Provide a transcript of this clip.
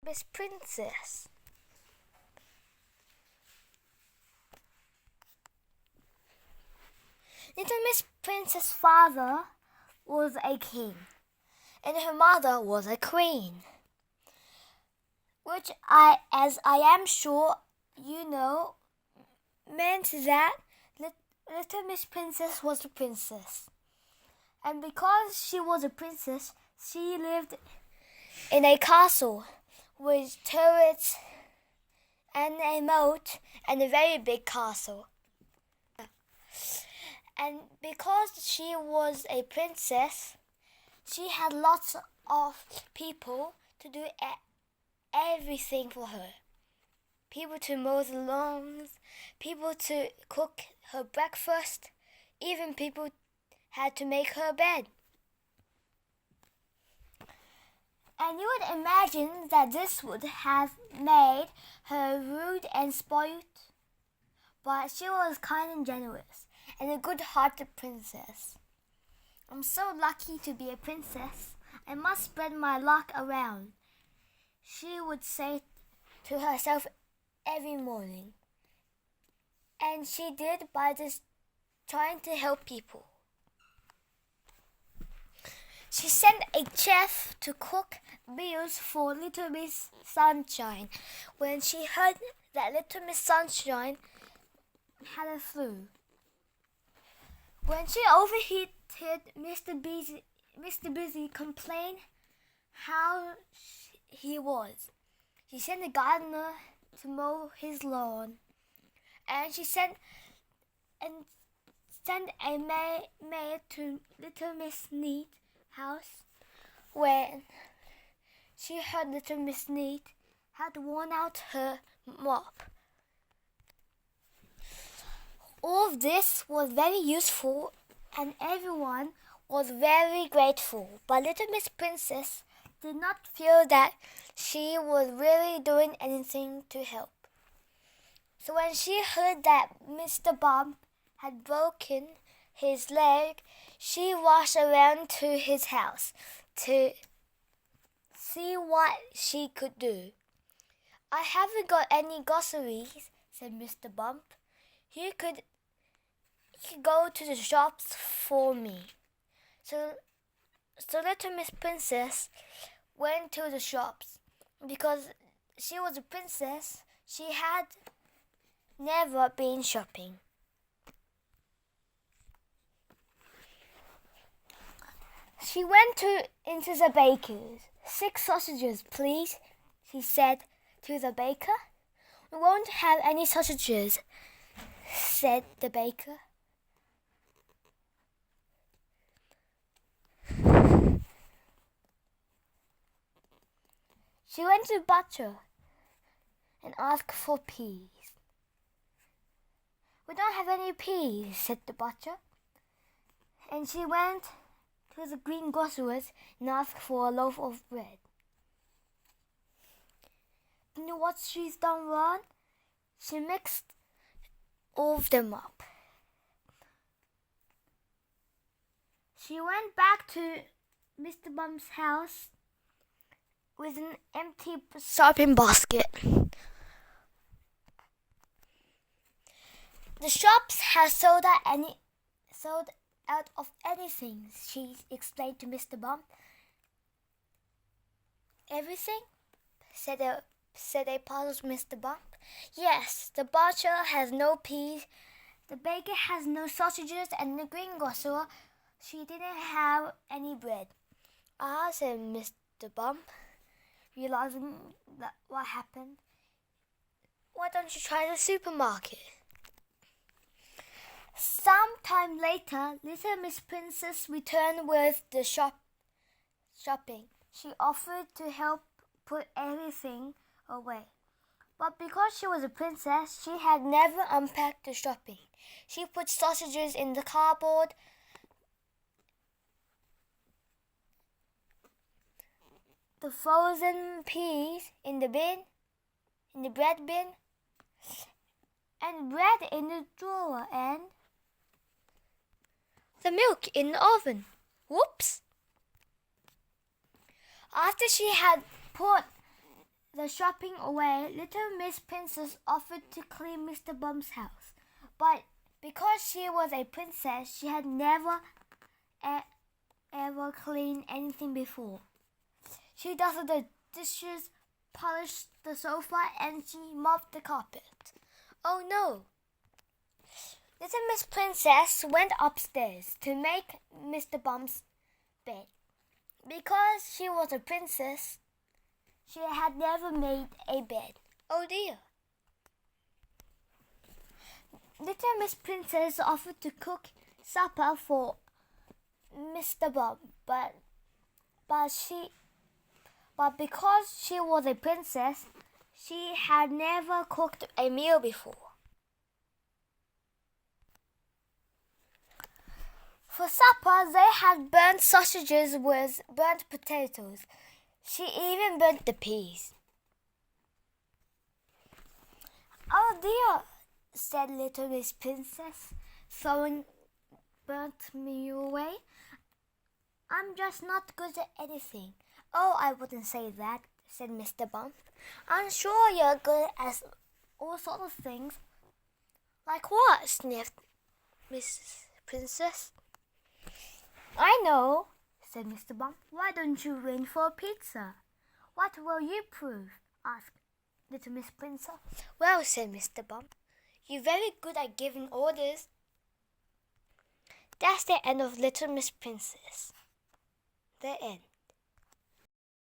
Miss Princess. Little Miss Princess' father was a king, and her mother was a queen, which as I am sure you know, meant that Little Miss Princess was a princess. And because she was a princess, she lived in a castle with turrets and a moat and a very big castle. And because she was a princess, she had lots of people to do everything for her. People to mow the lawns, people to cook her breakfast, even people had to make her bed. And you would imagine that this would have made her rude and spoilt, but she was kind and generous and a good-hearted princess. I'm so lucky to be a princess. I must spread my luck around, she would say to herself every morning. And she did by just trying to help people. She sent a chef to cook meals for Little Miss Sunshine when she heard that Little Miss Sunshine had a flu. When she overheated, Mr. Busy complained how he was. She sent a gardener to mow his lawn, and she sent a maid to Little Miss Neat house when she heard Little Miss Neat had worn out her mop. All of this was very useful and everyone was very grateful, but Little Miss Princess did not feel that she was really doing anything to help. So when she heard that Mr.bump had broken his leg, she rushed around to his house to see what she could do. I haven't got any groceries, said Mr.bump. You could go to the shops for me. So Little Miss Princess went to the shops. Because she was a princess, she had never been shopping. She went into the baker's. 6 sausages, please, she said to the baker. We won't have any sausages, said the baker. She went to the butcher and asked for peas. We don't have any peas, said the butcher. And she went to the greengrocer's and asked for a loaf of bread. You know what she's done wrong? She mixed all of them up. She went back to Mr. Bump's house with an empty shopping basket. The shops have sold out of anything, she explained to Mr. Bump. Everything? said a puzzled Mr. Bump. Yes, the butcher has no peas, the baker has no sausages, and the greengrocer, she didn't have any bread. Ah, said Mr. Bump, realizing that what happened. Why don't you try the supermarket? Sometime later, Little Miss Princess returned with the shopping. She offered to help put everything away. But because she was a princess, she had never unpacked the shopping. She put sausages in the cardboard, the frozen peas in the bread bin, and bread in the drawer, and the milk in the oven. Whoops! After she had put the the shopping away, little Miss Princess offered to clean Mr. Bump's house. But because she was a princess, she had never ever cleaned anything before. She dusted the dishes, polished the sofa, and she mopped the carpet. Oh no! Little Miss Princess went upstairs to make Mr. Bump's bed. Because she was a princess, she had never made a bed. Oh dear! Little Miss Princess offered to cook supper for Mr. Bump, but because she was a princess, she had never cooked a meal before. For supper, they had burnt sausages with burnt potatoes. She even burnt the peas. Oh dear, said little Miss Princess, throwing burnt meal away. I'm just not good at anything. Oh, I wouldn't say that, said Mr. Bump. I'm sure you're good at all sorts of things. Like what? Sniffed Miss Princess. I know, said Mr. Bump. Why don't you ring for a pizza? What will you prove? Asked little Miss Princess. Well, said Mr. Bump, you're very good at giving orders. That's the end of Little Miss Princess. The end.